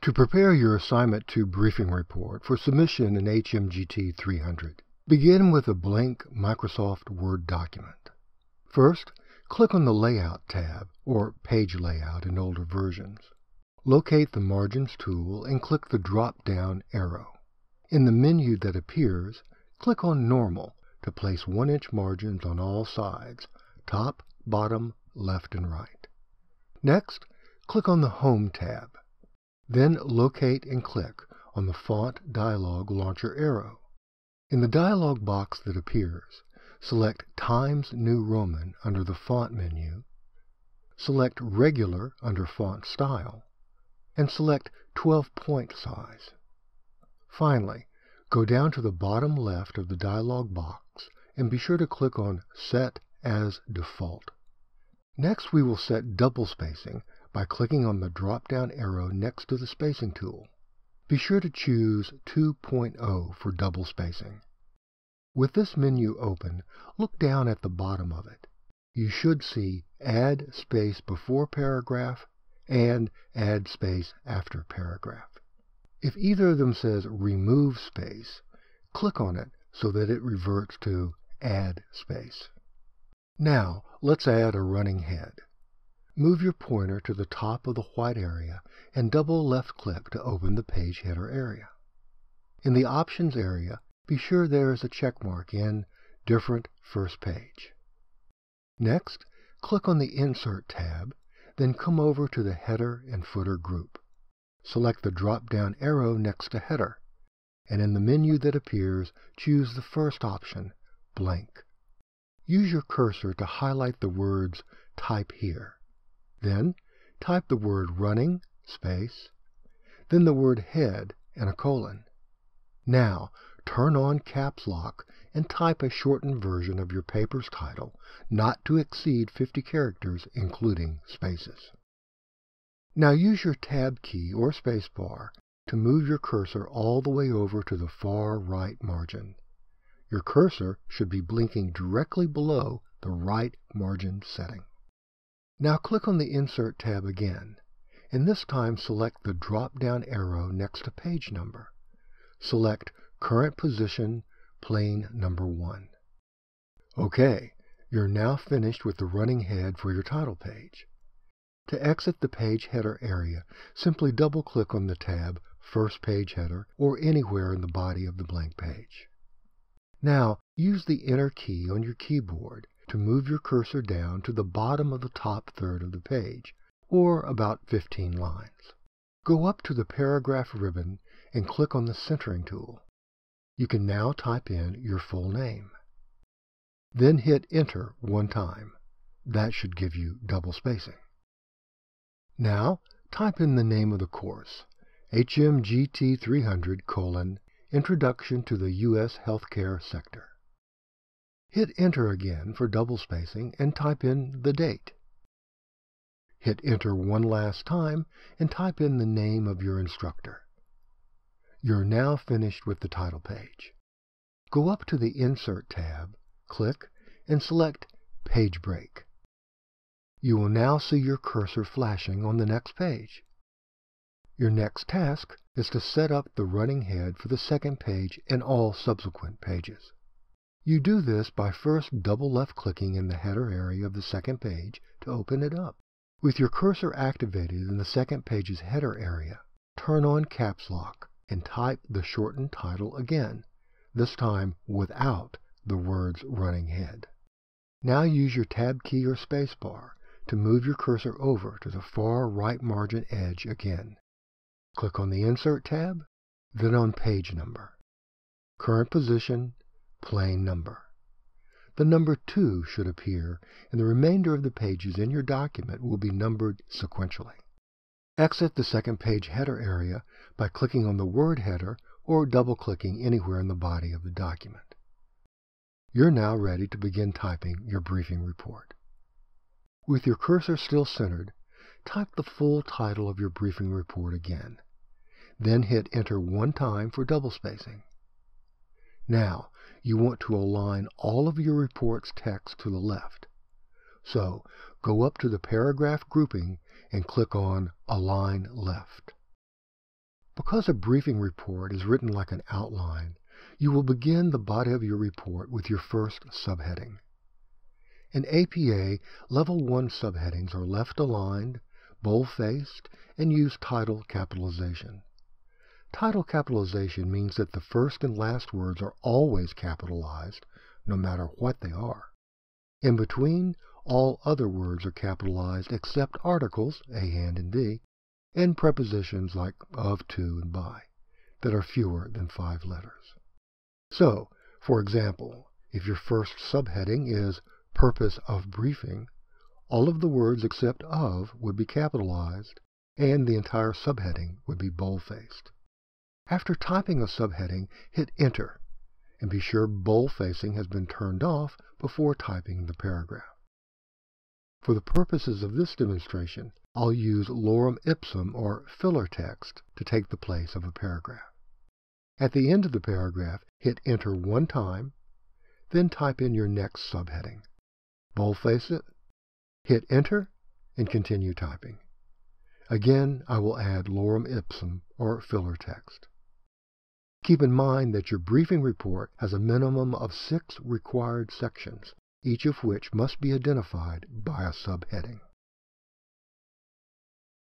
To prepare your Assignment 2 briefing report for submission in HMGT 300, begin with a blank Microsoft Word document. First, click on the Layout tab, or Page Layout in older versions. Locate the Margins tool and click the drop-down arrow. In the menu that appears, click on Normal to place 1-inch margins on all sides, top, bottom, left, and right. Next, click on the Home tab. Then locate and click on the Font Dialog Launcher arrow. In the dialog box that appears, select Times New Roman under the Font menu, select Regular under Font Style, and select 12-point size. Finally, go down to the bottom left of the dialog box and be sure to click on Set as Default. Next, we will set double spacing by clicking on the drop-down arrow next to the spacing tool. Be sure to choose 2.0 for double spacing. With this menu open, look down at the bottom of it. You should see Add Space Before Paragraph and Add Space After Paragraph. If either of them says Remove Space, click on it so that it reverts to Add Space. Now, let's add a running head. Move your pointer to the top of the white area and double left-click to open the page header area. In the Options area, be sure there is a check mark in Different First Page. Next, click on the Insert tab, then come over to the Header and Footer group. Select the drop-down arrow next to Header, and in the menu that appears, choose the first option, Blank. Use your cursor to highlight the words Type Here. Then, type the word Running, space, then the word Head and a colon. Now, turn on Caps Lock and type a shortened version of your paper's title, not to exceed 50 characters, including spaces. Now use your Tab key or space bar to move your cursor all the way over to the far right margin. Your cursor should be blinking directly below the right margin setting. Now click on the Insert tab again, and this time select the drop-down arrow next to page number. Select Current Position, Plain Number 1. OK, you're now finished with the running head for your title page. To exit the page header area, simply double-click on the tab First Page Header or anywhere in the body of the blank page. Now, use the Enter key on your keyboard to move your cursor down to the bottom of the top third of the page, or about 15 lines. Go up to the Paragraph ribbon and click on the Centering tool. You can now type in your full name. Then hit Enter one time. That should give you double spacing. Now, type in the name of the course, HMGT 300: Introduction to the U.S. Healthcare Sector. Hit Enter again for double spacing and type in the date. Hit Enter one last time and type in the name of your instructor. You're now finished with the title page. Go up to the Insert tab, click, and select Page Break. You will now see your cursor flashing on the next page. Your next task is to set up the running head for the second page and all subsequent pages. You do this by first double left-clicking in the header area of the second page to open it up. With your cursor activated in the second page's header area, turn on Caps Lock and type the shortened title again, this time without the words Running Head. Now use your Tab key or space bar to move your cursor over to the far right margin edge again. Click on the Insert tab, then on Page Number. Current Position, Plain Number. The number 2 should appear, and the remainder of the pages in your document will be numbered sequentially. Exit the second page header area by clicking on the word header or double-clicking anywhere in the body of the document. You're now ready to begin typing your briefing report. With your cursor still centered, type the full title of your briefing report again. Then hit Enter one time for double spacing. Now, you want to align all of your report's text to the left. So, go up to the paragraph grouping and click on Align Left. Because a briefing report is written like an outline, you will begin the body of your report with your first subheading. In APA, Level 1 subheadings are left-aligned, bold-faced, and use title capitalization. Title capitalization means that the first and last words are always capitalized, no matter what they are. In between, all other words are capitalized except articles, a, and the, and prepositions like of, to, and by, that are fewer than 5 letters. So, for example, if your first subheading is Purpose of Briefing, all of the words except of would be capitalized, and the entire subheading would be bold-faced. After typing a subheading, hit Enter, and be sure bold-facing has been turned off before typing the paragraph. For the purposes of this demonstration, I'll use lorem ipsum, or filler text, to take the place of a paragraph. At the end of the paragraph, hit Enter one time, then type in your next subheading. Boldface it, hit Enter, and continue typing. Again, I will add lorem ipsum, or filler text. Keep in mind that your briefing report has a minimum of 6 required sections, each of which must be identified by a subheading.